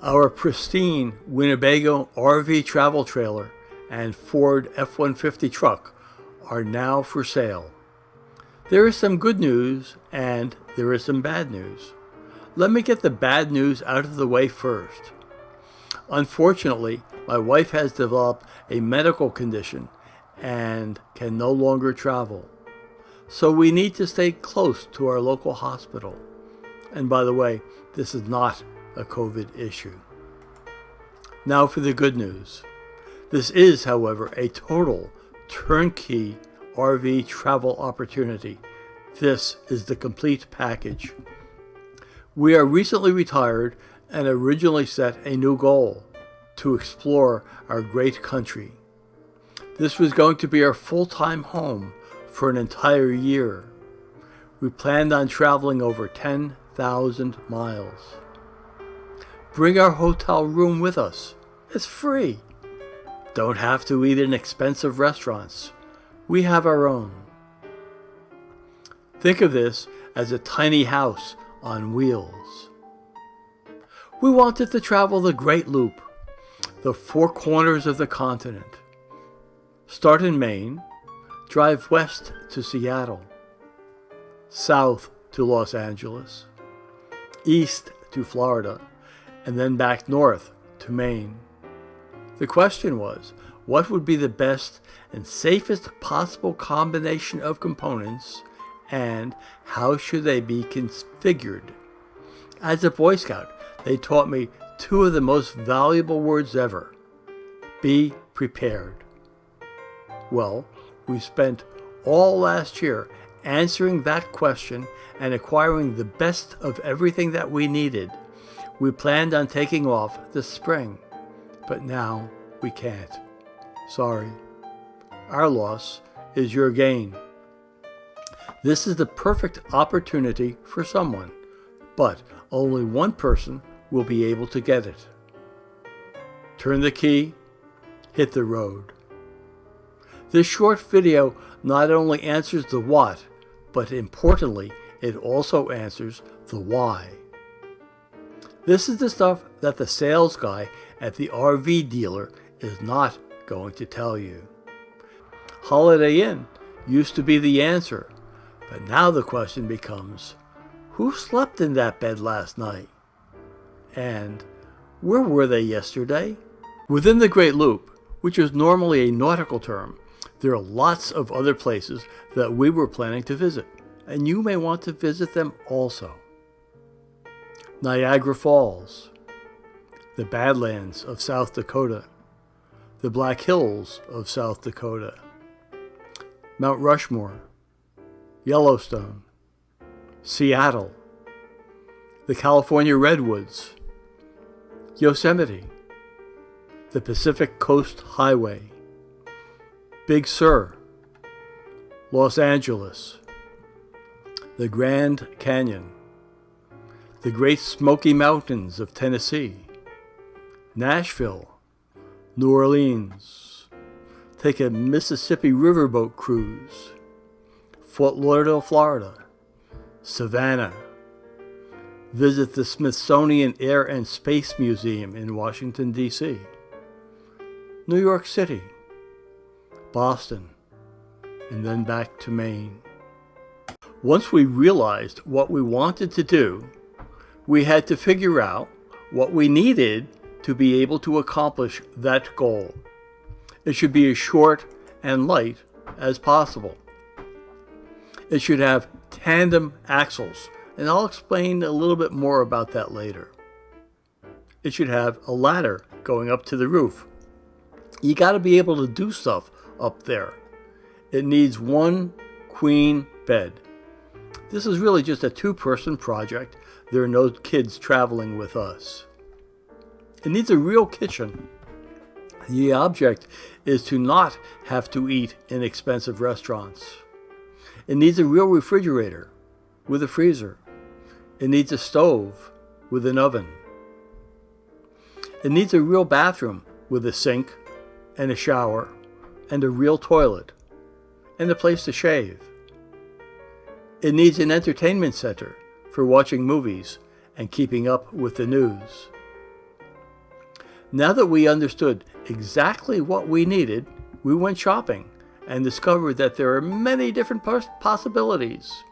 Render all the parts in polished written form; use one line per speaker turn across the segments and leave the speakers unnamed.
Our pristine Winnebago RV travel trailer and Ford F-150 truck are now for sale. There is some good news and there is some bad news. Let me get the bad news out of the way first. Unfortunately, my wife has developed a medical condition and can no longer travel. So we need to stay close to our local hospital. And by the way, this is not a COVID issue. Now for the good news. This is, however, a total turnkey RV travel opportunity. This is the complete package. We are recently retired and originally set a new goal: to explore our great country. This was going to be our full-time home for an entire year. We planned on traveling over 10,000 miles. Bring our hotel room with us. It's free. Don't have to eat in expensive restaurants. We have our own. Think of this as a tiny house on wheels. We wanted to travel the Great Loop, the four corners of the continent. Start in Maine, drive west to Seattle, south to Los Angeles, east to Florida, and then back north to Maine. The question was, what would be the best and safest possible combination of components, and how should they be configured? As a Boy Scout, they taught me two of the most valuable words ever: be prepared. Well, we spent all last year answering that question and acquiring the best of everything that we needed. We planned on taking off this spring, but now we can't. Sorry. Our loss is your gain. This is the perfect opportunity for someone, but only one person will be able to get it. Turn the key, hit the road. This short video not only answers the what, but importantly, it also answers the why. This is the stuff that the sales guy at the RV dealer is not going to tell you. Holiday Inn used to be the answer, but now the question becomes, who slept in that bed last night? And where were they yesterday? Within the Great Loop, which is normally a nautical term, there are lots of other places that we were planning to visit, and you may want to visit them also. Niagara Falls, the Badlands of South Dakota, the Black Hills of South Dakota, Mount Rushmore, Yellowstone, Seattle, the California Redwoods, Yosemite, the Pacific Coast Highway, Big Sur, Los Angeles, the Grand Canyon, the Great Smoky Mountains of Tennessee, Nashville, New Orleans, take a Mississippi riverboat cruise, Fort Lauderdale, Florida, Savannah, visit the Smithsonian Air and Space Museum in Washington, D.C., New York City, Boston, and then back to Maine. Once we realized what we wanted to do, we had to figure out what we needed to be able to accomplish that goal. It should be as short and light as possible. It should have tandem axles, and I'll explain a little bit more about that later. It should have a ladder going up to the roof. You got to be able to do stuff up there. It needs one queen bed. This is really just a two-person project. There are no kids traveling with us. It needs a real kitchen. The object is to not have to eat in expensive restaurants. It needs a real refrigerator with a freezer. It needs a stove with an oven. It needs a real bathroom with a sink and a shower and a real toilet and a place to shave. It needs an entertainment center for watching movies and keeping up with the news. Now that we understood exactly what we needed, we went shopping and discovered that there are many different possibilities.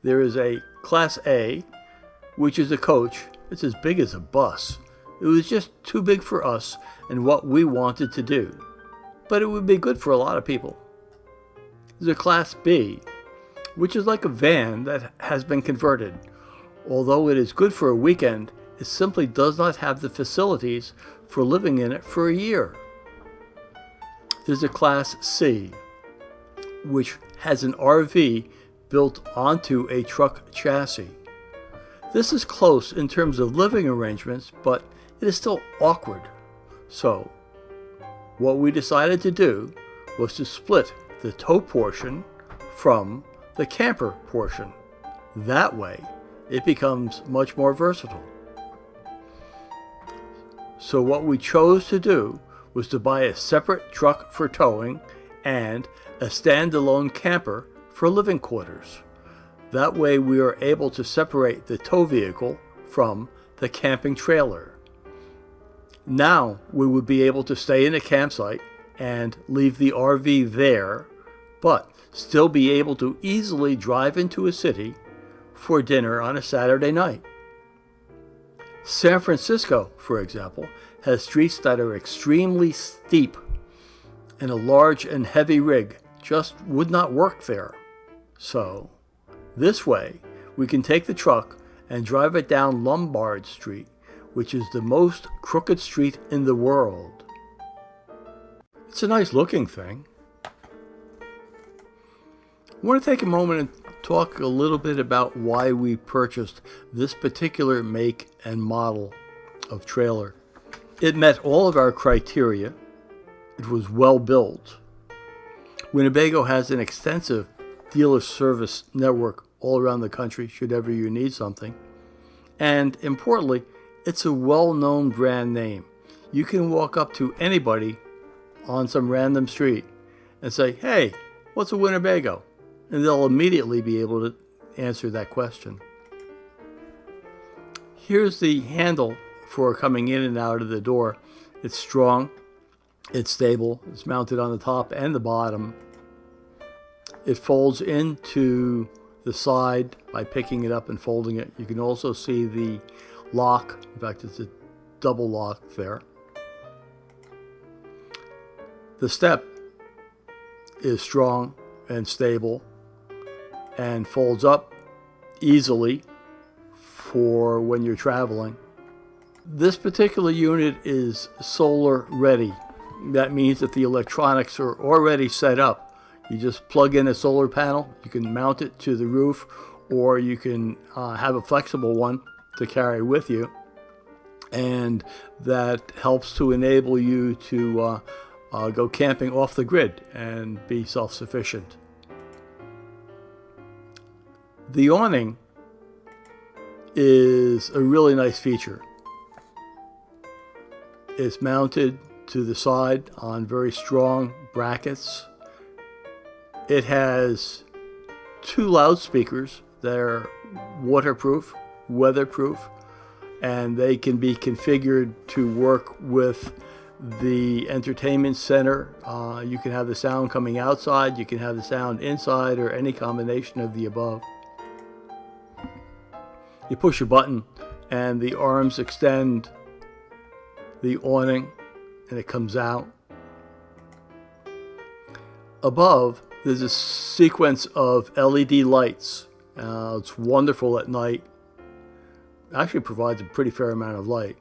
There is a Class A, which is a coach. It's as big as a bus. It was just too big for us and what we wanted to do, but it would be good for a lot of people. There's a Class B, which is like a van that has been converted. Although it is good for a weekend, it simply does not have the facilities for living in it for a year. There's a Class C, which has an RV built onto a truck chassis. This is close in terms of living arrangements, but it is still awkward. So, what we decided to do was to split the tow portion from the camper portion. That way, it becomes much more versatile. So what we chose to do was to buy a separate truck for towing and a standalone camper for living quarters. That way we are able to separate the tow vehicle from the camping trailer. Now we would be able to stay in a campsite and leave the RV there, but still be able to easily drive into a city for dinner on a Saturday night. San Francisco, for example, has streets that are extremely steep, and a large and heavy rig just would not work there. So, this way, we can take the truck and drive it down Lombard Street, which is the most crooked street in the world. It's a nice looking thing. I want to take a moment and talk a little bit about why we purchased this particular make and model of trailer. It met all of our criteria. It was well built. Winnebago has an extensive dealer service network all around the country should ever you need something. And importantly, it's a well-known brand name. You can walk up to anybody on some random street and say, "Hey, what's a Winnebago?" And they'll immediately be able to answer that question. Here's the handle for coming in and out of the door. It's strong, it's stable, it's mounted on the top and the bottom. It folds into the side by picking it up and folding it. You can also see the lock. In fact, it's a double lock there. The step is strong and stable and folds up easily for when you're traveling. This particular unit is solar ready. That means that the electronics are already set up. You just plug in a solar panel, you can mount it to the roof, or you can have a flexible one to carry with you, and that helps to enable you to go camping off the grid and be self-sufficient. The awning is a really nice feature. It's mounted to the side on very strong brackets. It has 2 loudspeakers that are waterproof, weatherproof, and they can be configured to work with the entertainment center. You can have the sound coming outside, you can have the sound inside, or any combination of the above. You push a button and the arms extend the awning and it comes out. Above, there's a sequence of LED lights. It's wonderful at night. Actually provides a pretty fair amount of light.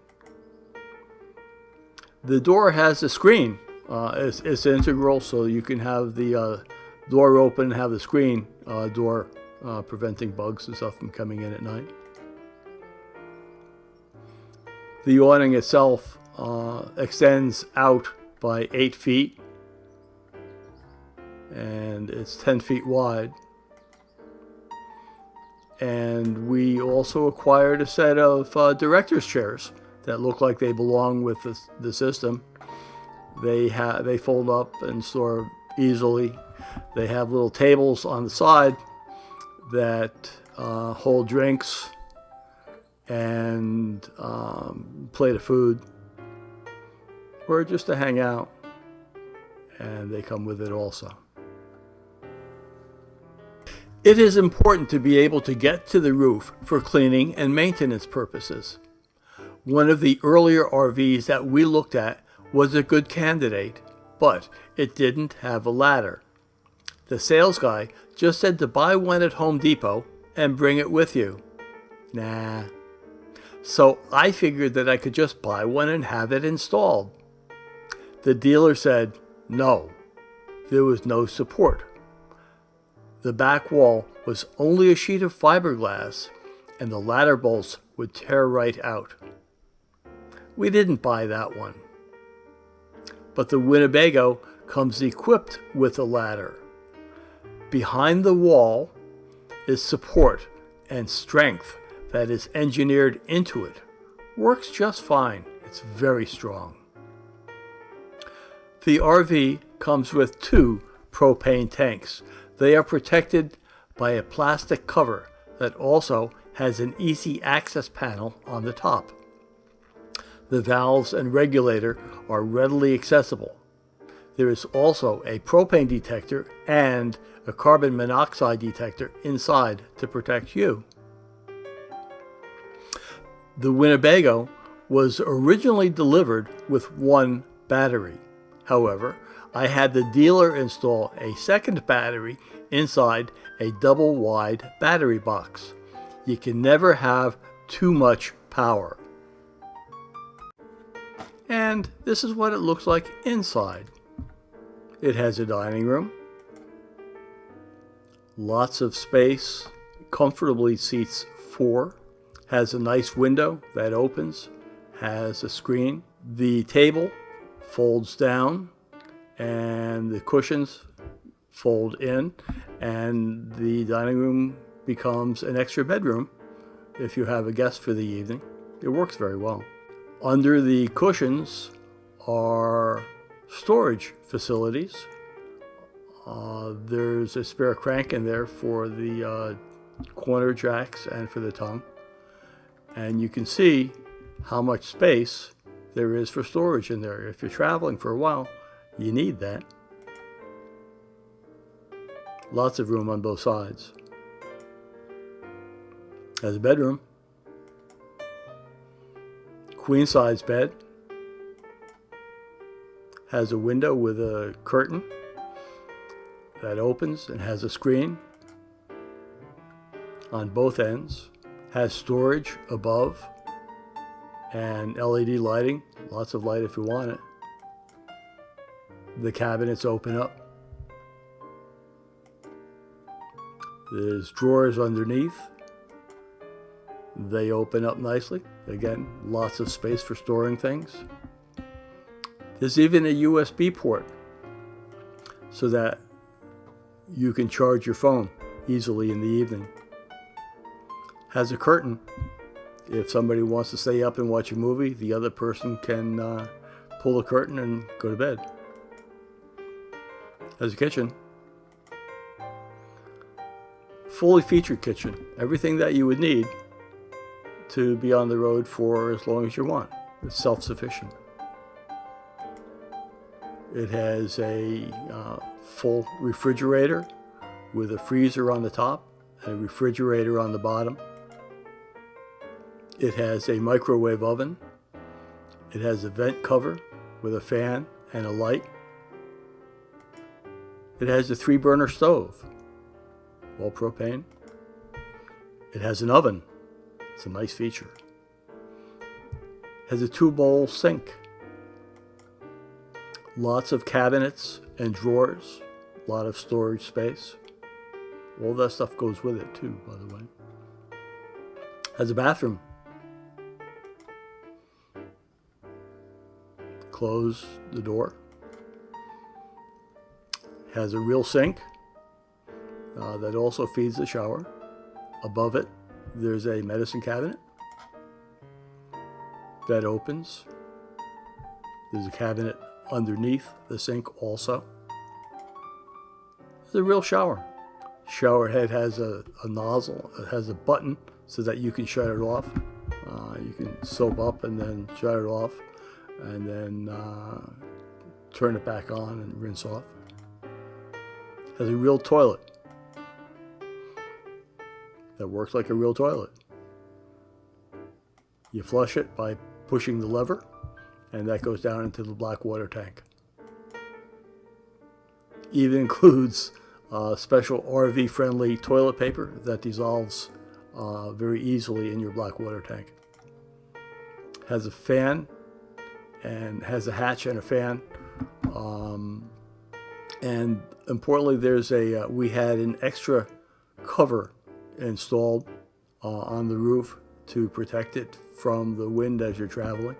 The door has a screen. It's integral, so you can have the door open and have the screen door preventing bugs and stuff from coming in at night. The awning itself extends out by 8 feet, and it's 10 feet wide. And we also acquired a set of director's chairs that look like they belong with the system. They fold up and store easily. They have little tables on the side that hold drinks and plate of food. or just to hang out, and they come with it also. It is important to be able to get to the roof for cleaning and maintenance purposes. One of the earlier RVs that we looked at was a good candidate, but it didn't have a ladder. The sales guy just said to buy one at Home Depot and bring it with you. Nah. So I figured that I could just buy one and have it installed. The dealer said no, there was no support. The back wall was only a sheet of fiberglass, and the ladder bolts would tear right out. We didn't buy that one. But the Winnebago comes equipped with a ladder. Behind the wall is support and strength that is engineered into it. Works just fine. It's very strong. The RV comes with 2 propane tanks. They are protected by a plastic cover that also has an easy access panel on the top. The valves and regulator are readily accessible. There is also a propane detector and a carbon monoxide detector inside to protect you. The Winnebago was originally delivered with 1 battery. However, I had the dealer install a second battery inside a double-wide battery box. You can never have too much power. And this is what it looks like inside. It has a dining room, lots of space, comfortably seats 4, has a nice window that opens, has a screen. The table folds down and the cushions fold in, and the dining room becomes an extra bedroom if you have a guest for the evening. It works very well. Under the cushions are storage facilities. There's a spare crank in there for the corner jacks and for the tongue. And you can see how much space there is for storage in there. If you're traveling for a while, you need that. Lots of room on both sides. Has a bedroom. Queen size bed. Has a window with a curtain that opens and has a screen on both ends. Has storage above and LED lighting. Lots of light if you want it. The cabinets open up. There's drawers underneath. They open up nicely. Again, lots of space for storing things. There's even a USB port so that you can charge your phone easily in the evening. Has a curtain. If somebody wants to stay up and watch a movie, the other person can pull the curtain and go to bed. Has a kitchen. Fully featured kitchen. Everything that you would need to be on the road for as long as you want. It's self-sufficient. It has a full refrigerator with a freezer on the top and a refrigerator on the bottom. It has a microwave oven. It has a vent cover with a fan and a light. It has a 3-burner stove, all propane. It has an oven. It's a nice feature. It has a 2-bowl sink. Lots of cabinets and drawers. A lot of storage space. All that stuff goes with it too, by the way. Has a bathroom. Close the door. Has a real sink that also feeds the shower. Above it, there's a medicine cabinet that opens. There's a cabinet underneath the sink also. There's a real shower. Shower head has a nozzle. It has a button so that you can shut it off. You can soap up and then shut it off. and then turn it back on and rinse off. Has a real toilet that works like a real toilet. You flush it by pushing the lever, and that goes down into the black water tank. Even includes special RV-friendly toilet paper that dissolves very easily in your black water tank. Has a fan, and has a hatch and a fan. And importantly, we had an extra cover installed on the roof to protect it from the wind as you're traveling,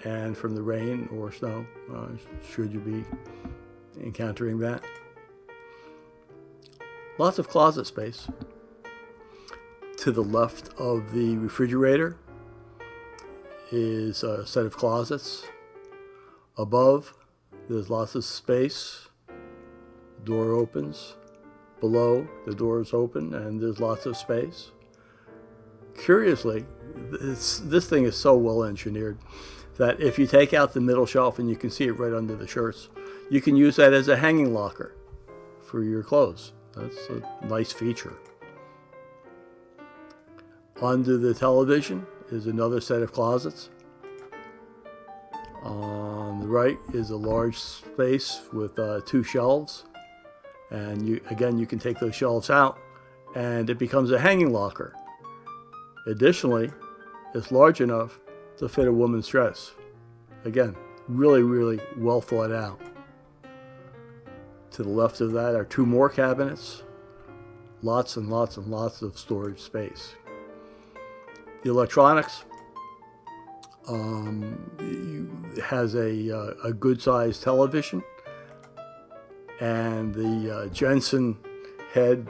and from the rain or snow, should you be encountering that. Lots of closet space. To the left of the refrigerator is a set of closets. Above, there's lots of space. Door opens. Below, the door is open and there's lots of space. Curiously, this thing is so well engineered that if you take out the middle shelf, and you can see it right under the shirts, you can use that as a hanging locker for your clothes. That's a nice feature. Under the television is another set of closets. On the right is a large space with 2 shelves. And you can take those shelves out and it becomes a hanging locker. Additionally, it's large enough to fit a woman's dress. Again, really, really well thought out. To the left of that are 2 more cabinets. Lots and lots and lots of storage space. The electronics has a good-sized television. And the Jensen head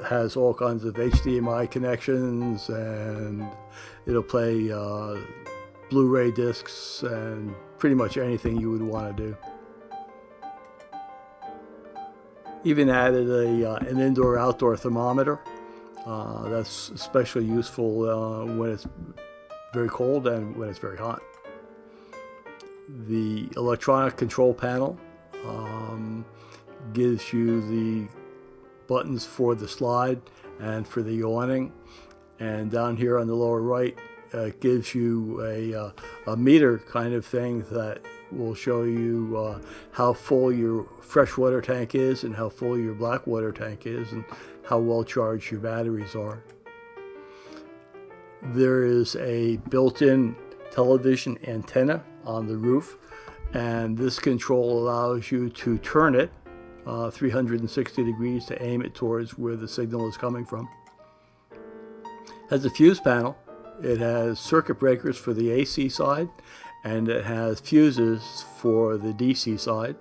has all kinds of HDMI connections, and it'll play Blu-ray discs and pretty much anything you would want to do. Even added an indoor-outdoor thermometer. That's especially useful when it's very cold and when it's very hot. The electronic control panel gives you the buttons for the slide and for the awning, and down here on the lower right gives you a meter kind of thing that will show you how full your freshwater tank is and how full your black water tank is and how well charged your batteries are. There is a built-in television antenna on the roof, and this control allows you to turn it 360 degrees to aim it towards where the signal is coming from. Has a fuse panel. It has circuit breakers for the AC side, and it has fuses for the DC side.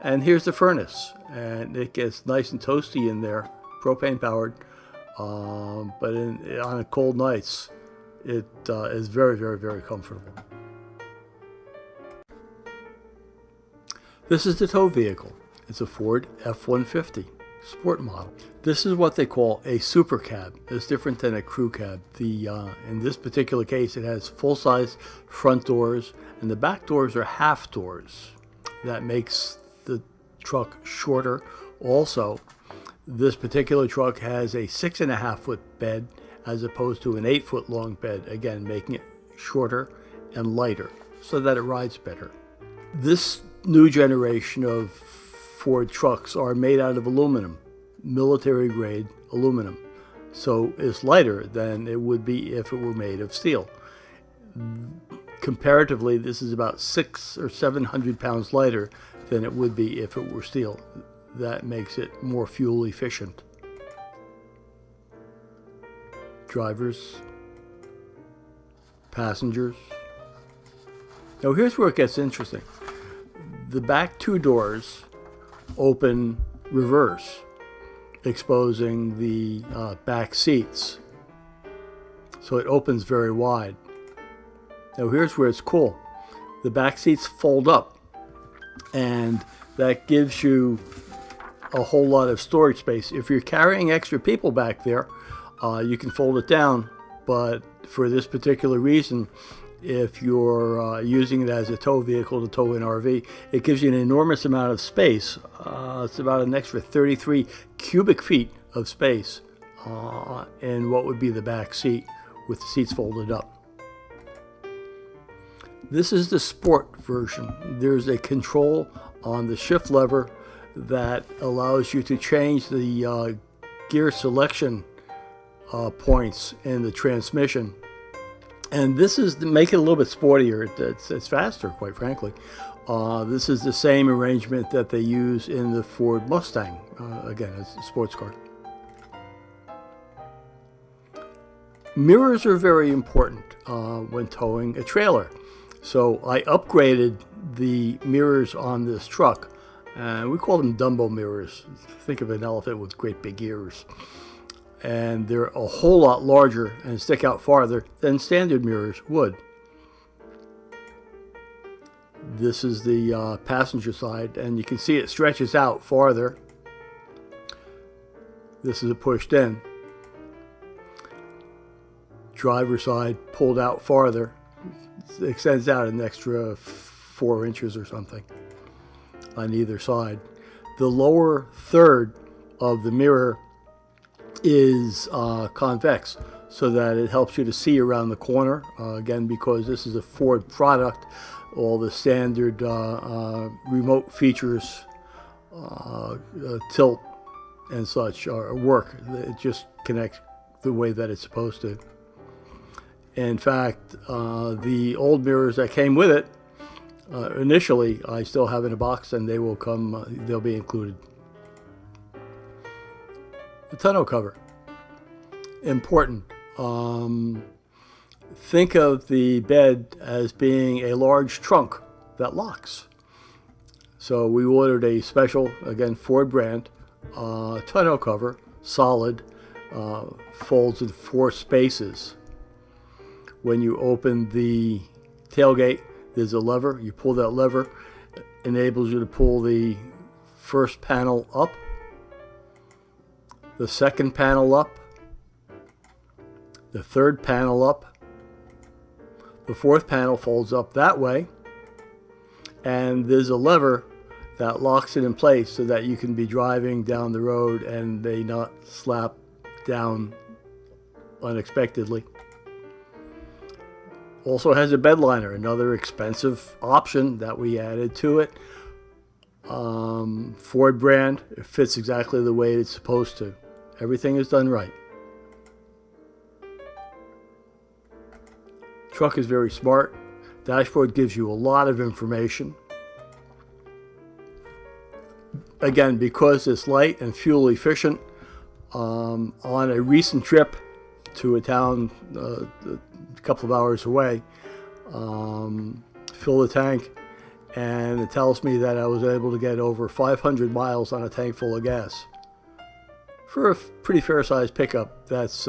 And here's the furnace, and it gets nice and toasty in there, propane powered, but on cold nights it is very, very, very comfortable. This is the tow vehicle. It's a Ford F-150 sport model. This is what they call a super cab. It's different than a crew cab. In this particular case, it has full-size front doors, and the back doors are half doors. That makes the truck shorter. Also, this particular truck has a 6.5-foot bed as opposed to an 8-foot long bed, again making it shorter and lighter so that it rides better. This new generation of Ford trucks are made out of aluminum, military grade aluminum, so it's lighter than it would be if it were made of steel. Comparatively, this is about 600 or 700 pounds lighter than it would be if it were steel. That makes it more fuel efficient. Drivers, passengers. Now here's where it gets interesting. The back 2 doors open reverse, exposing the back seats. So it opens very wide. Now here's where it's cool. The back seats fold up, and that gives you a whole lot of storage space. If you're carrying extra people back there, you can fold it down, but for this particular reason, if you're using it as a tow vehicle to tow an RV. It gives you an enormous amount of space. It's about an extra 33 cubic feet of space in what would be the back seat with the seats folded up. This is the sport version. There's a control on the shift lever that allows you to change the gear selection points in the transmission. And this is to make it a little bit sportier. It's faster, quite frankly. This is the same arrangement that they use in the Ford Mustang. Again, it's a sports car. Mirrors are very important when towing a trailer. So I upgraded the mirrors on this truck. We call them Dumbo mirrors. Think of an elephant with great big ears. And they're a whole lot larger and stick out farther than standard mirrors would. This is the passenger side, and you can see it stretches out farther. This is a pushed in. Driver side pulled out farther. It extends out an extra 4 inches or something on either side. The lower third of the mirror is convex, so that it helps you to see around the corner. Again, because this is a Ford product, all the standard remote features, tilt and such work. It just connects the way that it's supposed to. In fact, the old mirrors that came with it, initially, I still have in a box, and they will come. They'll be included. The tonneau cover, important. Think of the bed as being a large trunk that locks. So we ordered a special, again, Ford brand, tonneau cover, solid, folds in 4 spaces. When you open the tailgate, there's a lever. You pull that lever, enables you to pull the first panel up, the second panel up, the third panel up, the fourth panel folds up that way, and there's a lever that locks it in place so that you can be driving down the road and they not slap down unexpectedly. Also has a bed liner, another expensive option that we added to it. Ford brand, it fits exactly the way it's supposed to. Everything is done right. Truck is very smart. Dashboard gives you a lot of information. Again, because it's light and fuel efficient, on a recent trip to a town a couple of hours away, fill the tank, and it tells me that I was able to get over 500 miles on a tank full of gas. For a pretty fair-sized pickup, that's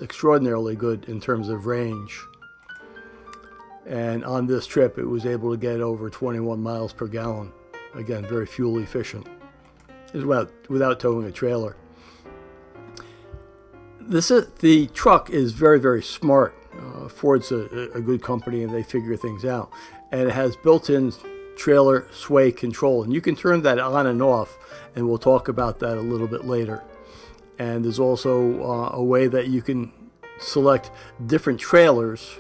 extraordinarily good in terms of range. And on this trip, it was able to get over 21 miles per gallon. Again, very fuel efficient. It's without towing a trailer. The truck is very, very smart. Ford's a good company, and they figure things out. And it has built-in trailer sway control, and you can turn that on and off, and we'll talk about that a little bit later. And there's also a way that you can select different trailers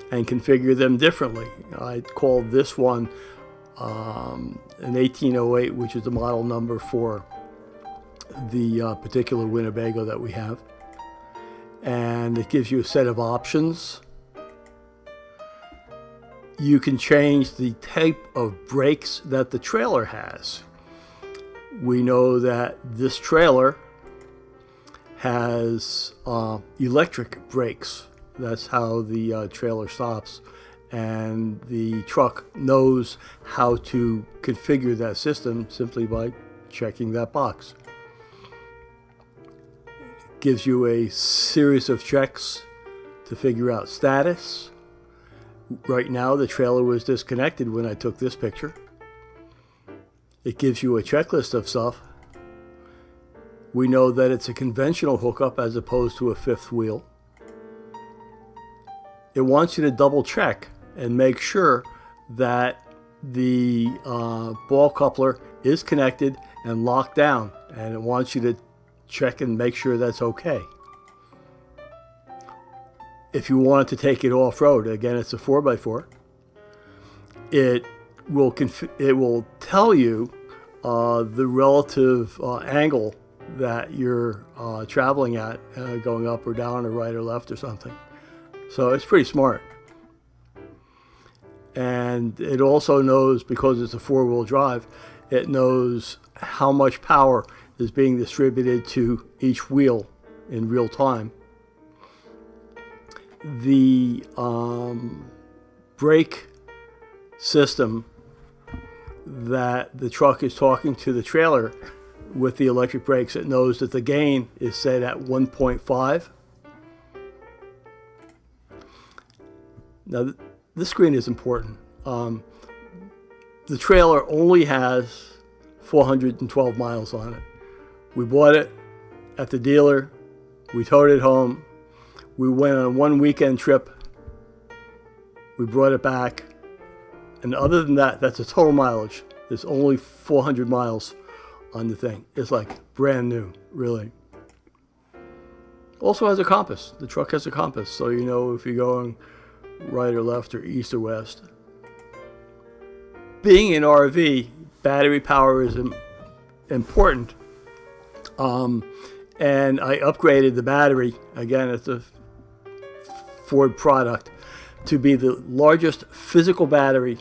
and configure them differently. I called this one an 1808, which is the model number for the particular Winnebago that we have. And it gives you a set of options. You can change the type of brakes that the trailer has. We know that this trailer has electric brakes. That's how the trailer stops. And the truck knows how to configure that system simply by checking that box. Gives you a series of checks to figure out status. Right now, the trailer was disconnected when I took this picture. It gives you a checklist of stuff. We know that it's a conventional hookup as opposed to a fifth wheel. it wants you to double check and make sure that the ball coupler is connected and locked down, and it wants you to check and make sure that's okay. If you want to take it off-road, again, it's a 4x4, it will tell you the relative angle that you're traveling at, going up or down or right or left or something. So it's pretty smart. And it also knows, because it's a four-wheel drive, it knows how much power is being distributed to each wheel in real time. The brake system that the truck is talking to the trailer with the electric brakes, it knows that the gain is set at 1.5. Now, this screen is important. The trailer only has 412 miles on it. We bought it at the dealer. We towed it home. We went on one weekend trip. We brought it back. And other than that, that's the total mileage. There's only 400 miles on the thing. It's like brand new, really. Also has a compass. The truck has a compass, so you know if you're going right or left or east or west. Being an RV, battery power is important. And I upgraded the battery. Again, it's a Ford product, to be the largest physical battery,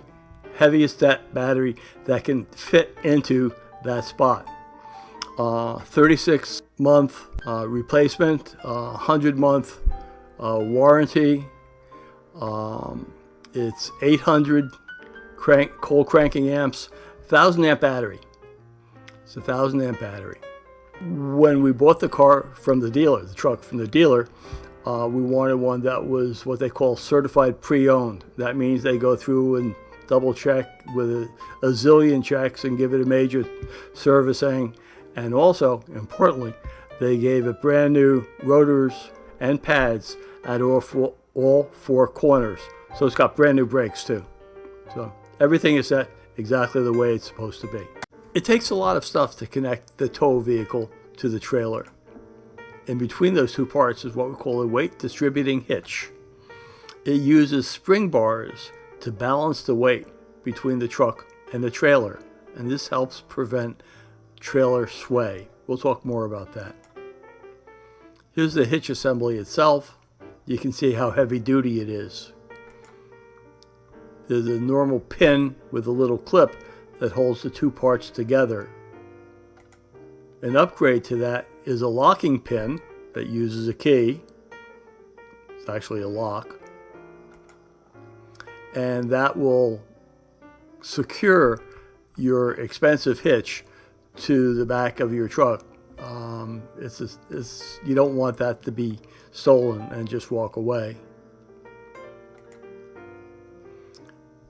heaviest battery that can fit into that spot. 36-month replacement, 100-month warranty. It's 800 cold cranking amps, 1,000 amp battery. It's a 1,000 amp battery. When we bought the car from the dealer, the truck from the dealer, we wanted one that was what they call certified pre-owned. That means they go through and double check with a zillion checks and give it a major servicing. And also, importantly, they gave it brand new rotors and pads at all four corners. So it's got brand new brakes too. So everything is set exactly the way it's supposed to be. It takes a lot of stuff to connect the tow vehicle to the trailer. In between those two parts is what we call a weight distributing hitch. It uses spring bars to balance the weight between the truck and the trailer, and this helps prevent trailer sway. We'll talk more about that. Here's the hitch assembly itself. You can see how heavy duty it is. There's a normal pin with a little clip that holds the two parts together. An upgrade to that is a locking pin that uses a key. It's actually a lock. And that will secure your expensive hitch to the back of your truck. You don't want that to be stolen and just walk away.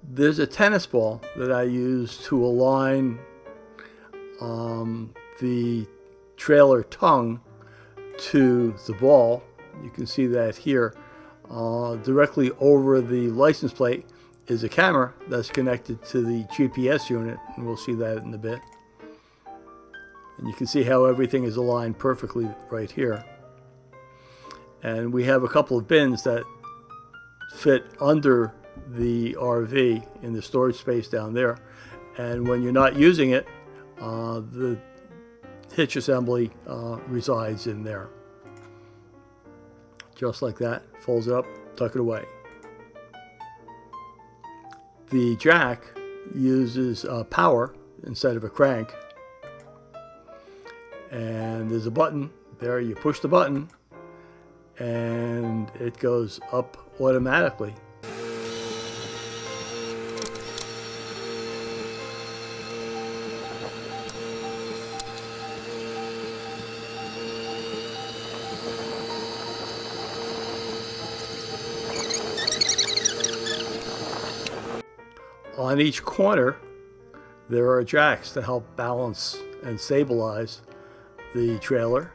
There's a tennis ball that I use to align the trailer tongue to the ball. You can see that here. Directly over the license plate is a camera that's connected to the GPS unit, and we'll see that in a bit. And you can see how everything is aligned perfectly right here. And we have a couple of bins that fit under the RV in the storage space down there. And when you're not using it, the hitch assembly resides in there. Just like that. Folds it up, tuck it away. The jack uses power instead of a crank. And there's a button there. You push the button and it goes up automatically. On each corner, there are jacks to help balance and stabilize the trailer.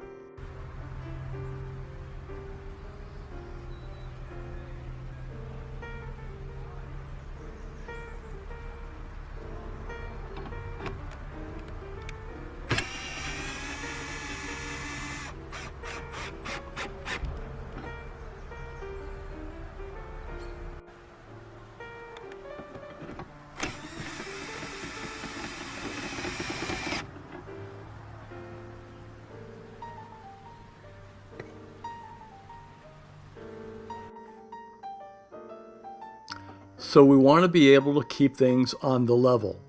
So we want to be able to keep things on the level.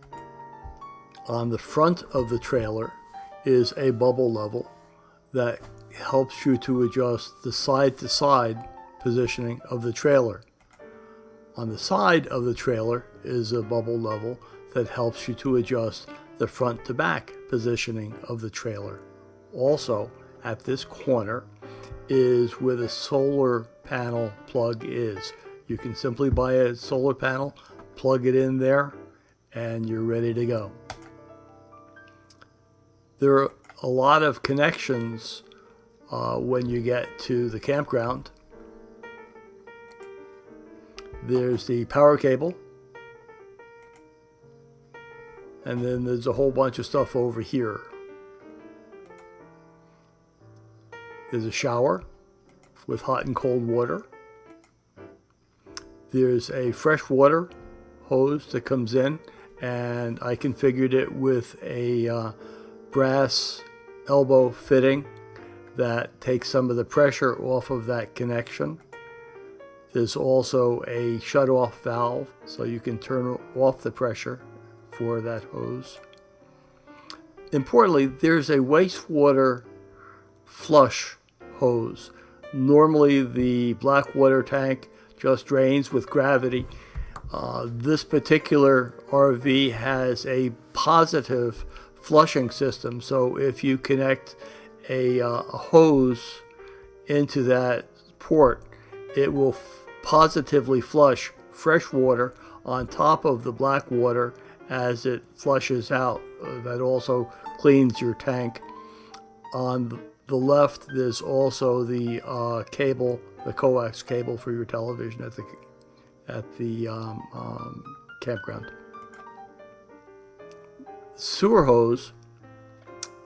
On the front of the trailer is a bubble level that helps you to adjust the side-to-side positioning of the trailer. On the side of the trailer is a bubble level that helps you to adjust the front-to-back positioning of the trailer. Also, at this corner is where the solar panel plug is. You can simply buy a solar panel, plug it in there, and you're ready to go. There are a lot of connections when you get to the campground. There's the power cable, and then there's a whole bunch of stuff over here. There's a shower with hot and cold water. There's a fresh water hose that comes in, and I configured it with a brass elbow fitting that takes some of the pressure off of that connection. There's also a shut-off valve, so you can turn off the pressure for that hose. Importantly, there's a wastewater flush hose. Normally, the black water tank just drains with gravity. This particular RV has a positive flushing system, so if you connect a hose into that port, it will positively flush fresh water on top of the black water as it flushes out. That also cleans your tank. On the left, there's also the cable, the coax cable for your television at the campground. Sewer hose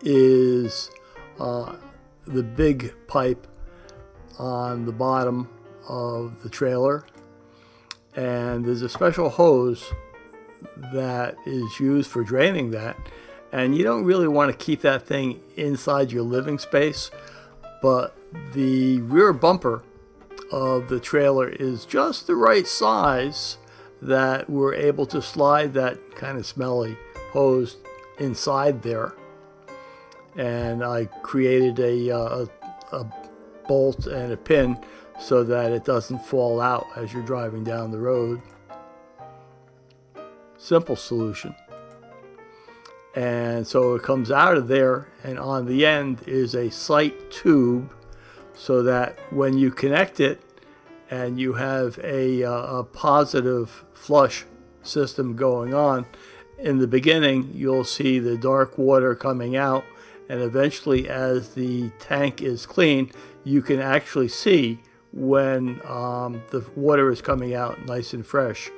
is the big pipe on the bottom of the trailer, and there's a special hose that is used for draining that, and you don't really want to keep that thing inside your living space, but the rear bumper of the trailer is just the right size that we're able to slide that kind of smelly hose inside there. And I created a bolt and a pin so that it doesn't fall out as you're driving down the road. Simple solution. And so it comes out of there, and on the end is a sight tube so that when you connect it and you have a positive flush system going on, in the beginning you'll see the dark water coming out, and eventually as the tank is clean, you can actually see when the water is coming out nice and fresh,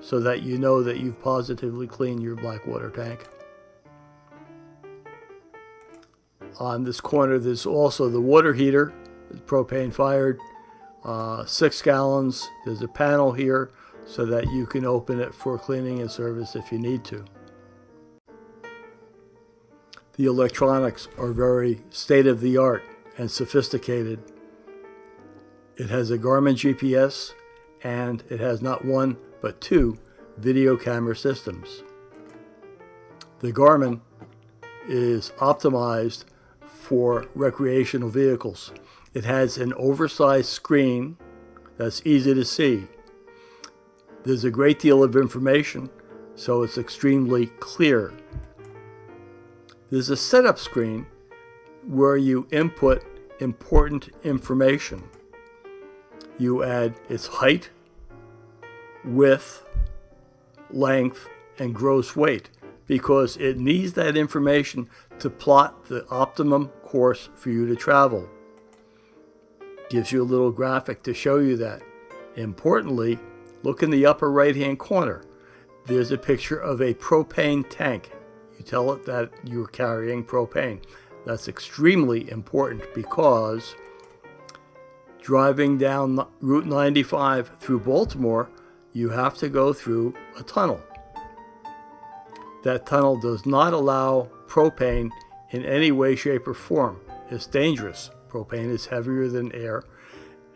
so that you know that you've positively cleaned your black water tank. On this corner, there's also the water heater, propane fired, 6 gallons. There's a panel here so that you can open it for cleaning and service if you need to. The electronics are very state-of-the-art and sophisticated. It has a Garmin GPS, and it has not one but 2 video camera systems. The Garmin is optimized for recreational vehicles. It has an oversized screen that's easy to see. There's a great deal of information, so it's extremely clear. There's a setup screen where you input important information. You add its height, width, length, and gross weight, because it needs that information to plot the optimum course for you to travel. Gives you a little graphic to show you that. Importantly, look in the upper right-hand corner. There's a picture of a propane tank. You tell it that you're carrying propane. That's extremely important because driving down Route 95 through Baltimore, you have to go through a tunnel. That tunnel does not allow propane in any way, shape, or form. It's dangerous. Propane is heavier than air,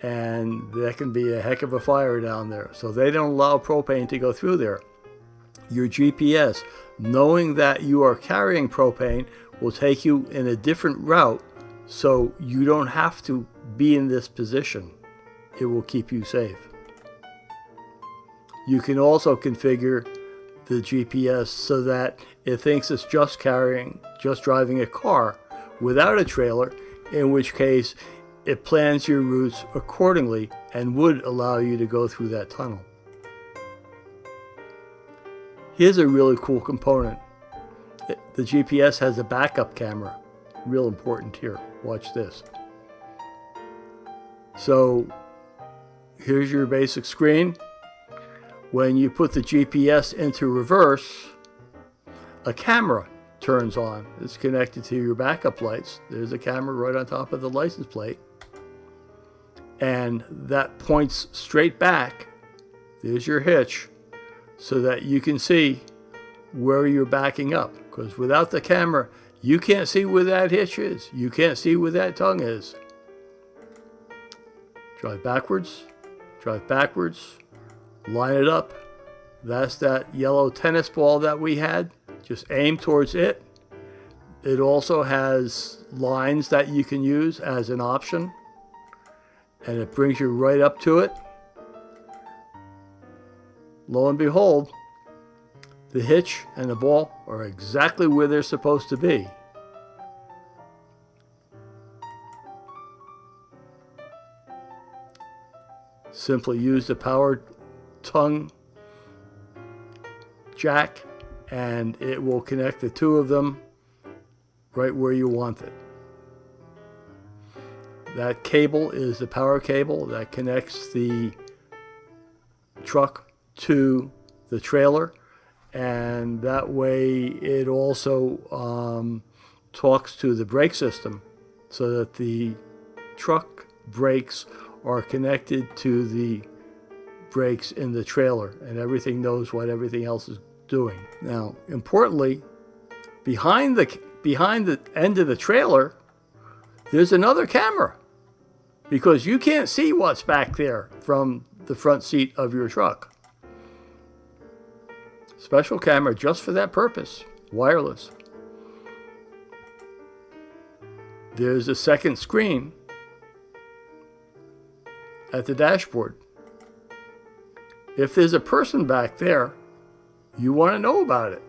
and there can be a heck of a fire down there. So they don't allow propane to go through there. Your GPS, knowing that you are carrying propane, will take you in a different route, so you don't have to be in this position. It will keep you safe. You can also configure the GPS so that it thinks it's just driving a car without a trailer, in which case it plans your routes accordingly and would allow you to go through that tunnel. Here's a really cool component. The GPS has a backup camera. Real important here. Watch this. So here's your basic screen. When you put the GPS into reverse, a camera turns on. It's connected to your backup lights. There's a camera right on top of the license plate. And that points straight back. There's your hitch, so that you can see where you're backing up. Because without the camera, you can't see where that hitch is. You can't see where that tongue is. Drive backwards, line it up. That's that yellow tennis ball that we had. Just aim towards it. It also has lines that you can use as an option, and it brings you right up to it. Lo and behold, the hitch and the ball are exactly where they're supposed to be. Simply use the power tongue jack and it will connect the two of them right where you want it. That cable is the power cable that connects the truck to the trailer, and that way it also talks to the brake system so that the truck brakes are connected to the brakes in the trailer, and everything knows what everything else is doing. Now, importantly, behind the end of the trailer, there's another camera, because you can't see what's back there from the front seat of your truck. Special camera just for that purpose, wireless. There's a second screen at the dashboard. If there's a person back there, you want to know about it.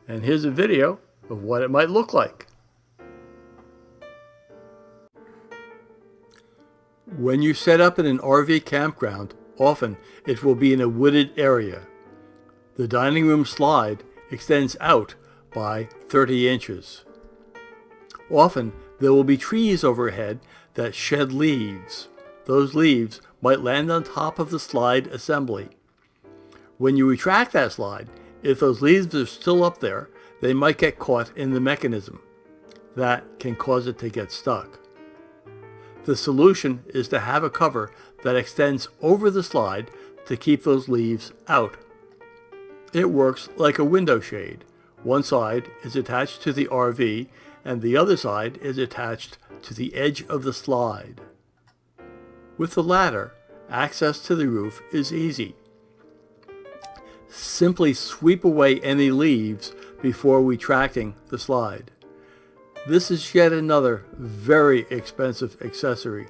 And here's a video of what it might look like. When you set up in an RV campground, often it will be in a wooded area. The dining room slide extends out by 30 inches. Often there will be trees overhead that shed leaves. Those leaves might land on top of the slide assembly. When you retract that slide, if those leaves are still up there, they might get caught in the mechanism. That can cause it to get stuck. The solution is to have a cover that extends over the slide to keep those leaves out. It works like a window shade. One side is attached to the RV and the other side is attached to the edge of the slide. With the latter, access to the roof is easy. Simply sweep away any leaves before retracting the slide. This is yet another very expensive accessory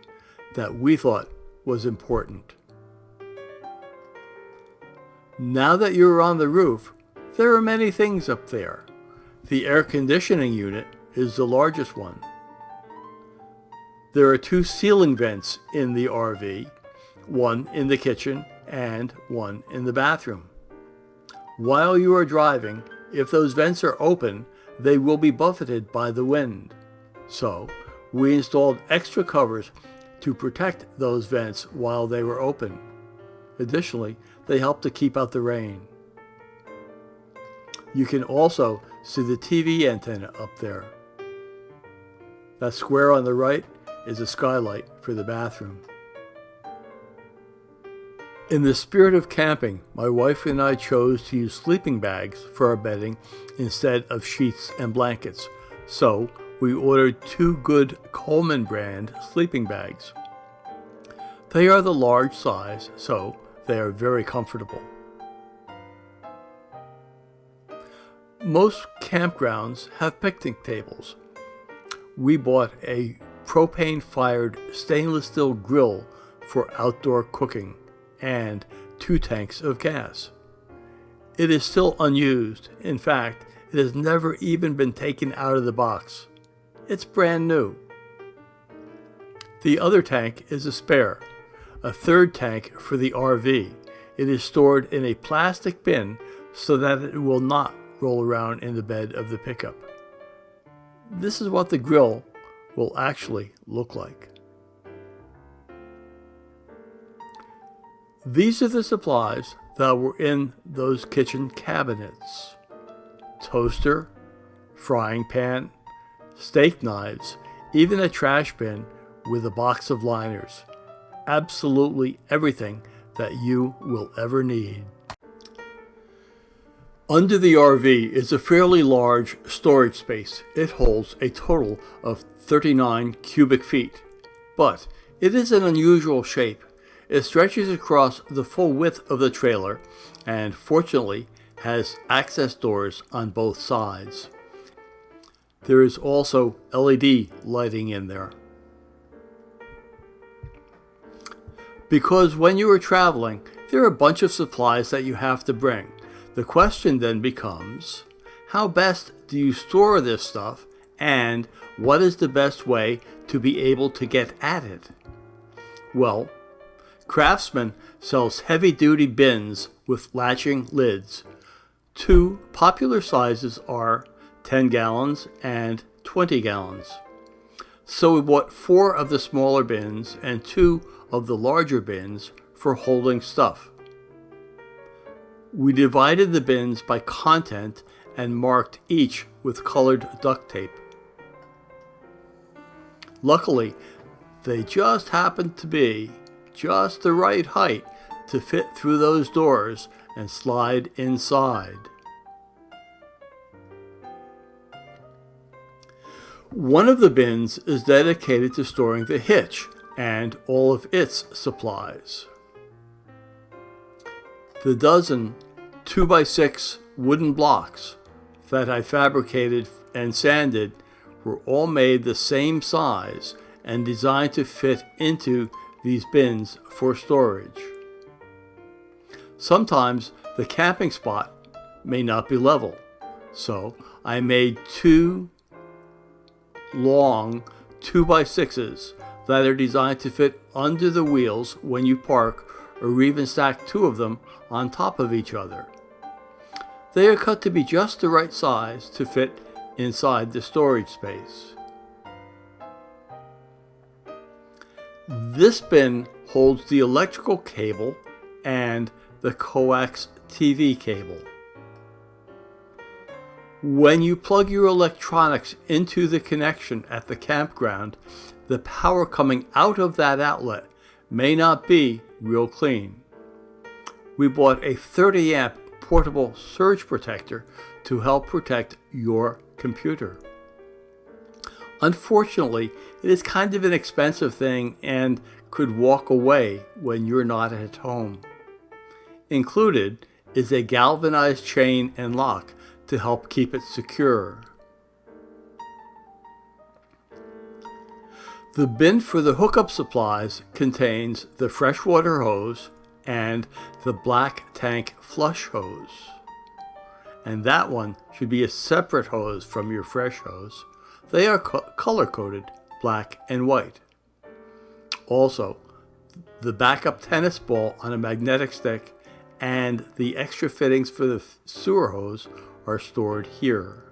that we thought was important. Now that you're on the roof, there are many things up there. The air conditioning unit is the largest one. There are 2 ceiling vents in the RV, one in the kitchen and one in the bathroom. While you are driving, if those vents are open, they will be buffeted by the wind. So, we installed extra covers to protect those vents while they were open. Additionally, they help to keep out the rain. You can also see the TV antenna up there. That square on the right is a skylight for the bathroom. In the spirit of camping, my wife and I chose to use sleeping bags for our bedding instead of sheets and blankets. So, we ordered 2 good Coleman brand sleeping bags. They are the large size, so they are very comfortable. Most campgrounds have picnic tables. We bought a propane-fired stainless steel grill for outdoor cooking and 2 tanks of gas. It is still unused. In fact, it has never even been taken out of the box. It's brand new. The other tank is a spare, a 3rd tank for the RV. It is stored in a plastic bin so that it will not roll around in the bed of the pickup. This is what the grill will actually look like. These are the supplies that were in those kitchen cabinets: toaster, frying pan, steak knives, even a trash bin with a box of liners. Absolutely everything that you will ever need. Under the RV is a fairly large storage space. It holds a total of 39 cubic feet, but it is an unusual shape. It stretches across the full width of the trailer and fortunately has access doors on both sides. There is also LED lighting in there. Because when you are traveling, there are a bunch of supplies that you have to bring. The question then becomes, how best do you store this stuff, and what is the best way to be able to get at it? Well, Craftsman sells heavy-duty bins with latching lids. 2 popular sizes are 10 gallons and 20 gallons. So we bought 4 of the smaller bins and 2 of the larger bins for holding stuff. We divided the bins by content and marked each with colored duct tape. Luckily, they just happened to be just the right height to fit through those doors and slide inside. One of the bins is dedicated to storing the hitch and all of its supplies. The dozen 2x6 wooden blocks that I fabricated and sanded were all made the same size and designed to fit into these bins for storage. Sometimes the camping spot may not be level, so I made 2 long 2x6s that are designed to fit under the wheels when you park, or even stack 2 of them on top of each other. They are cut to be just the right size to fit inside the storage space. This bin holds the electrical cable and the coax TV cable. When you plug your electronics into the connection at the campground, the power coming out of that outlet may not be real clean. We bought a 30 amp portable surge protector to help protect your computer. Unfortunately, it is kind of an expensive thing and could walk away when you're not at home. Included is a galvanized chain and lock to help keep it secure. The bin for the hookup supplies contains the freshwater hose and the black tank flush hose. And that one should be a separate hose from your fresh hose. They are color-coded, black and white. Also, the backup tennis ball on a magnetic stick and the extra fittings for the sewer hose are stored here.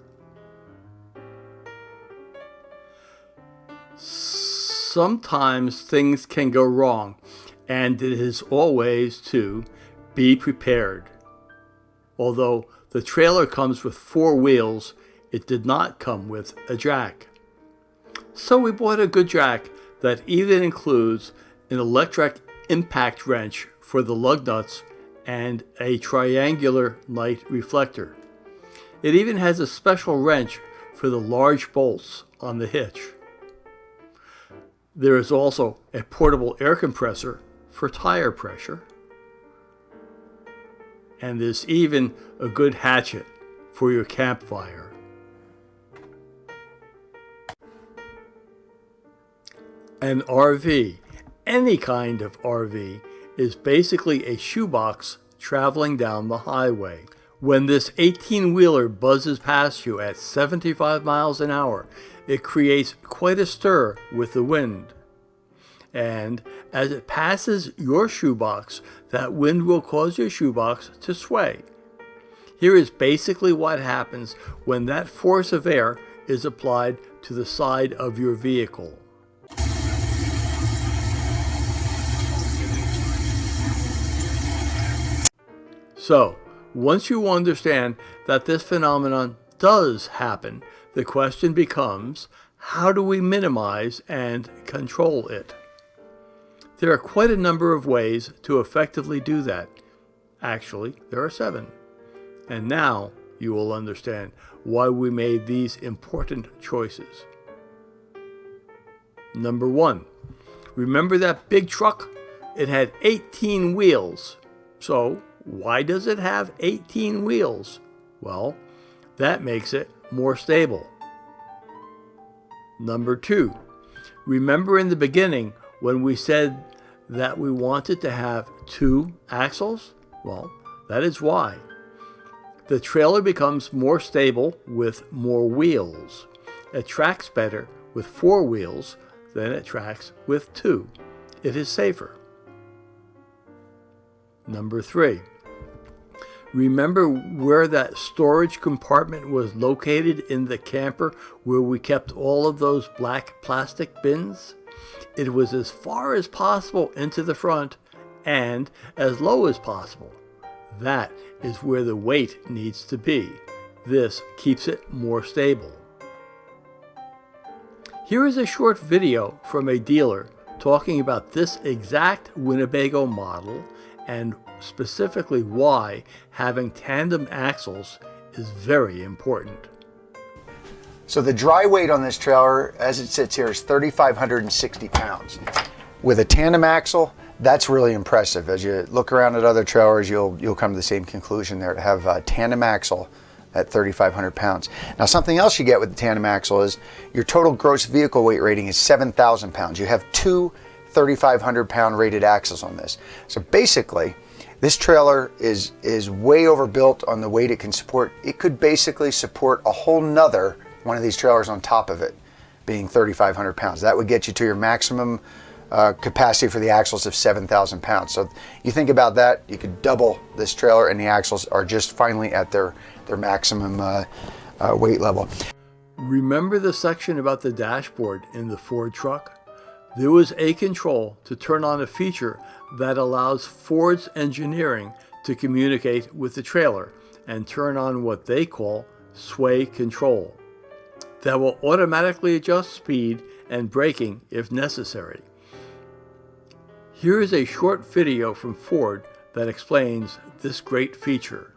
Sometimes things can go wrong, and it is always to be prepared. Although the trailer comes with 4 wheels, it did not come with a jack. So we bought a good jack that even includes an electric impact wrench for the lug nuts and a triangular light reflector. It even has a special wrench for the large bolts on the hitch. There is also a portable air compressor for tire pressure. And there's even a good hatchet for your campfire. An RV, any kind of RV, is basically a shoebox traveling down the highway. When this 18-wheeler buzzes past you at 75 miles an hour, it creates quite a stir with the wind. And as it passes your shoebox, that wind will cause your shoebox to sway. Here is basically what happens when that force of air is applied to the side of your vehicle. So, once you understand that this phenomenon does happen, the question becomes, how do we minimize and control it? There are quite a number of ways to effectively do that. Actually, there are 7. And now you will understand why we made these important choices. Number 1, remember that big truck? It had 18 wheels. So, why does it have 18 wheels? Well, that makes it more stable. Number 2, remember in the beginning when we said that we wanted to have 2 axles? Well, that is why. The trailer becomes more stable with more wheels. It tracks better with 4 wheels than it tracks with 2. It is safer. Number 3, remember where that storage compartment was located in the camper where we kept all of those black plastic bins? It was as far as possible into the front and as low as possible. That is where the weight needs to be. This keeps it more stable. Here is a short video from a dealer talking about this exact Winnebago model and specifically why having tandem axles is very important.
So the dry weight on this trailer, as it sits here, is 3,560 pounds. With a tandem axle, that's really impressive. As you look around at other trailers, you'll come to the same conclusion there. To have a tandem axle at 3,500 pounds. Now, something else you get with the tandem axle is your total gross vehicle weight rating is 7,000 pounds. You have 2 3,500 pound rated axles on this. So basically, this trailer is way overbuilt on the weight it can support. It could basically support a whole nother one of these trailers on top of it, being 3,500 pounds. That would get you to your maximum capacity for the axles of 7,000 pounds. So you think about that, you could double this trailer and the axles are just finally at their maximum weight level.
Remember the section about the dashboard in the Ford truck? There was a control to turn on a feature that allows Ford's engineering to communicate with the trailer and turn on what they call sway control. That will automatically adjust speed and braking if necessary. Here is a short video from Ford that explains this great feature.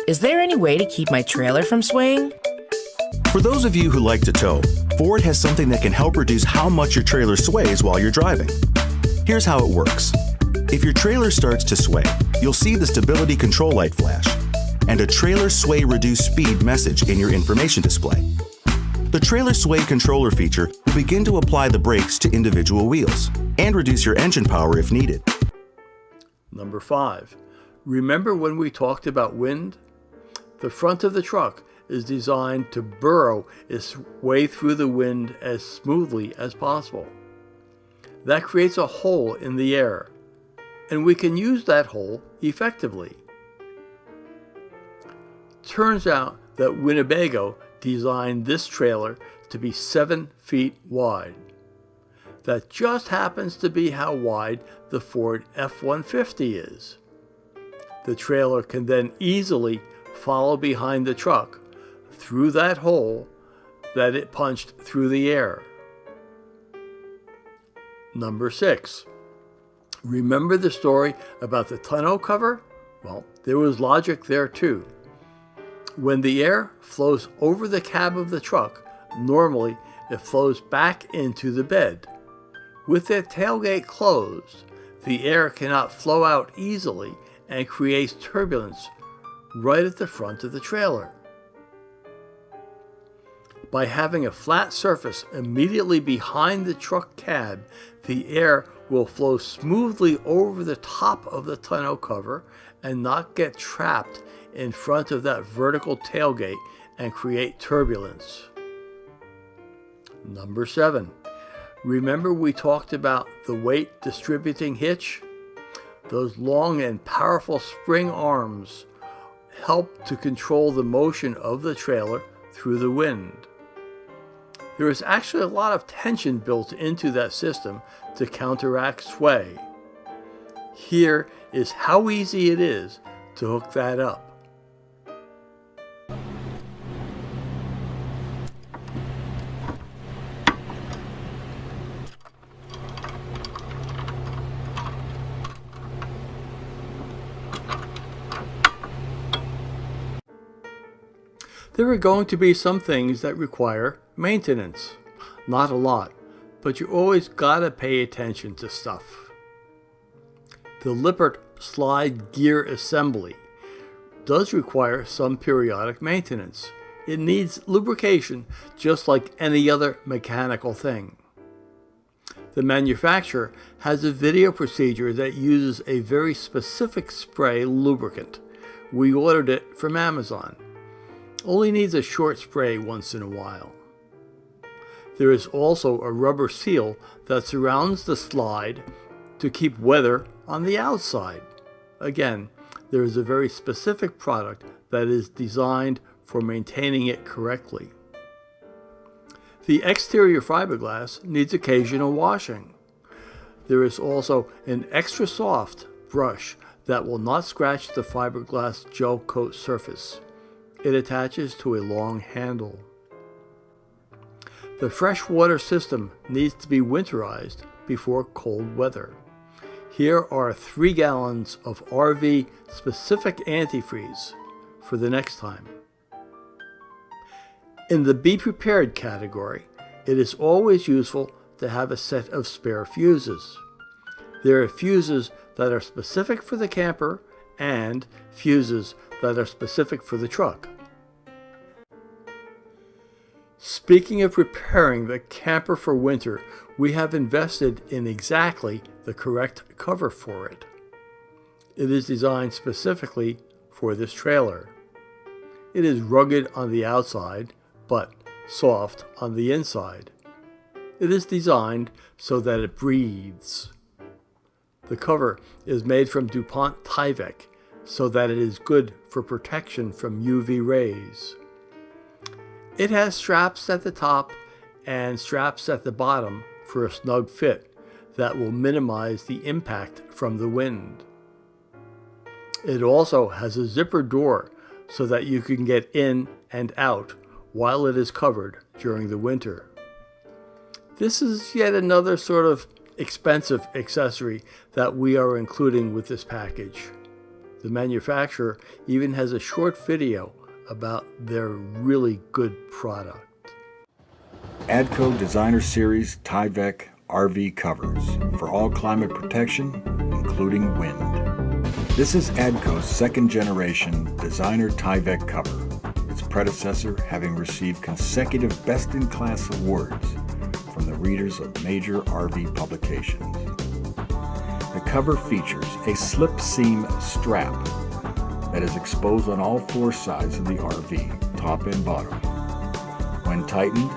Is there any way to keep my trailer from swaying?
For those of you who like to tow, Ford has something that can help reduce how much your trailer sways while you're driving. Here's how it works. If your trailer starts to sway, you'll see the stability control light flash and a trailer sway reduce speed message in your information display. The trailer sway controller feature will begin to apply the brakes to individual wheels and reduce your engine power if needed.
Number 5. Remember when we talked about wind? The front of the truck is designed to burrow its way through the wind as smoothly as possible. That creates a hole in the air, and we can use that hole effectively. Turns out that Winnebago designed this trailer to be 7 feet wide. That just happens to be how wide the Ford F-150 is. The trailer can then easily follow behind the truck through that hole that it punched through the air. Number 6. Remember the story about the tonneau cover? Well, there was logic there too. When the air flows over the cab of the truck, normally it flows back into the bed. With the tailgate closed, the air cannot flow out easily and creates turbulence right at the front of the trailer. By having a flat surface immediately behind the truck cab, the air will flow smoothly over the top of the tonneau cover and not get trapped in front of that vertical tailgate and create turbulence. Number 7. Remember we talked about the weight distributing hitch? Those long and powerful spring arms help to control the motion of the trailer through the wind. There is actually a lot of tension built into that system to counteract sway. Here is how easy it is to hook that up. There are going to be some things that require maintenance. Not a lot, but you always gotta pay attention to stuff. The Lippert slide gear assembly does require some periodic maintenance. It needs lubrication just like any other mechanical thing. The manufacturer has a video procedure that uses a very specific spray lubricant. We ordered it from Amazon. Only needs a short spray once in a while. There is also a rubber seal that surrounds the slide to keep weather on the outside. Again, there is a very specific product that is designed for maintaining it correctly. The exterior fiberglass needs occasional washing. There is also an extra soft brush that will not scratch the fiberglass gel coat surface. It attaches to a long handle. The freshwater system needs to be winterized before cold weather. Here are 3 gallons of RV specific antifreeze for the next time. In the be prepared category, it is always useful to have a set of spare fuses. There are fuses that are specific for the camper and fuses that are specific for the truck. Speaking of preparing the camper for winter, we have invested in exactly the correct cover for it. It is designed specifically for this trailer. It is rugged on the outside, but soft on the inside. It is designed so that it breathes. The cover is made from DuPont Tyvek so that it is good for protection from UV rays. It has straps at the top and straps at the bottom for a snug fit that will minimize the impact from the wind. It also has a zipper door so that you can get in and out while it is covered during the winter. This is yet another sort of expensive accessory that we are including with this package. The manufacturer even has a short video about their really good product.
ADCO Designer Series Tyvek RV covers for all climate protection, including wind. This is ADCO's second generation designer Tyvek cover, its predecessor having received consecutive best-in-class awards from the readers of major RV publications. The cover features a slip seam strap that is exposed on all 4 sides of the RV, top and bottom. When tightened,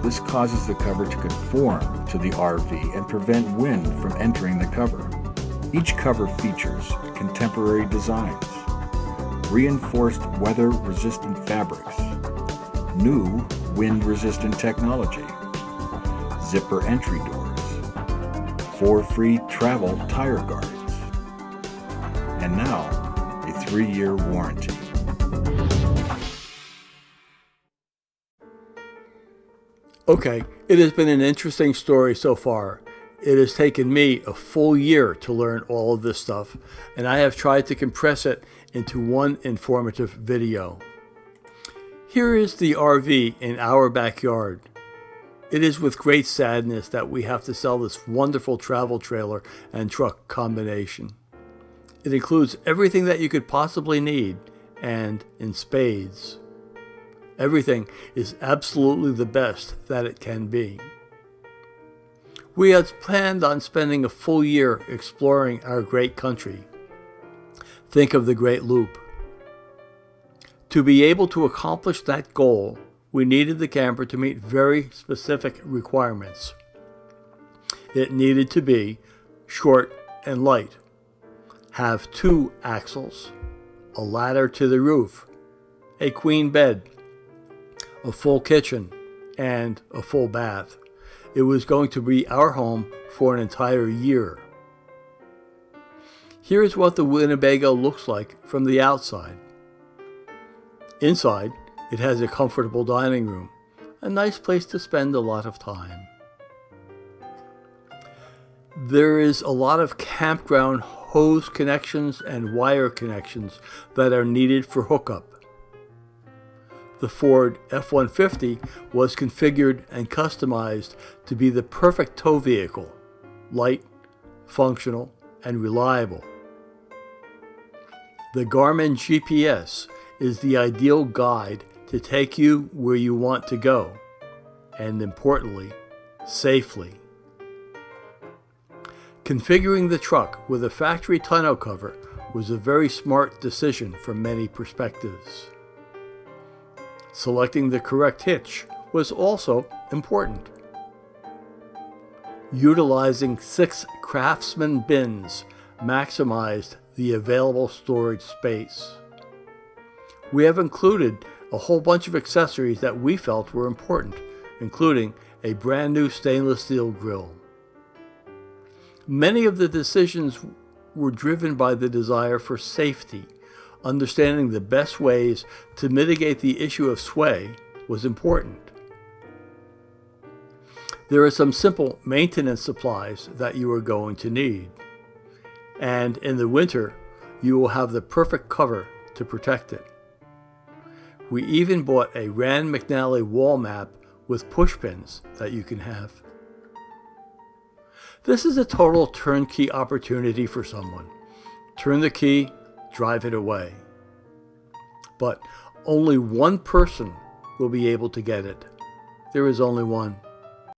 this causes the cover to conform to the RV and prevent wind from entering the cover. Each cover features contemporary designs, reinforced weather-resistant fabrics, new wind-resistant technology, zipper entry doors, 4 free travel tire guards, and now a 3-year warranty.
Okay, it has been an interesting story so far. It has taken me a full year to learn all of this stuff, and I have tried to compress it into one informative video. Here is the RV in our backyard. It is with great sadness that we have to sell this wonderful travel trailer and truck combination. It includes everything that you could possibly need, and in spades. Everything is absolutely the best that it can be. We had planned on spending a full year exploring our great country. Think of the Great Loop. To be able to accomplish that goal, we needed the camper to meet very specific requirements. It needed to be short and light, have 2 axles, a ladder to the roof, a queen bed, a full kitchen, and a full bath. It was going to be our home for an entire year. Here's what the Winnebago looks like from the outside. Inside, it has a comfortable dining room, a nice place to spend a lot of time. There is a lot of campground hose connections and wire connections that are needed for hookup. The Ford F-150 was configured and customized to be the perfect tow vehicle, light, functional, and reliable. The Garmin GPS is the ideal guide to take you where you want to go, and importantly, safely. Configuring the truck with a factory tonneau cover was a very smart decision from many perspectives. Selecting the correct hitch was also important. Utilizing 6 Craftsman bins maximized the available storage space. We have included a whole bunch of accessories that we felt were important, including a brand new stainless steel grill. Many of the decisions were driven by the desire for safety. Understanding the best ways to mitigate the issue of sway was important. There are some simple maintenance supplies that you are going to need. And in the winter, you will have the perfect cover to protect it. We even bought a Rand McNally wall map with push pins that you can have. This is a total turnkey opportunity for someone. Turn the key, drive it away. But only one person will be able to get it. There is only one.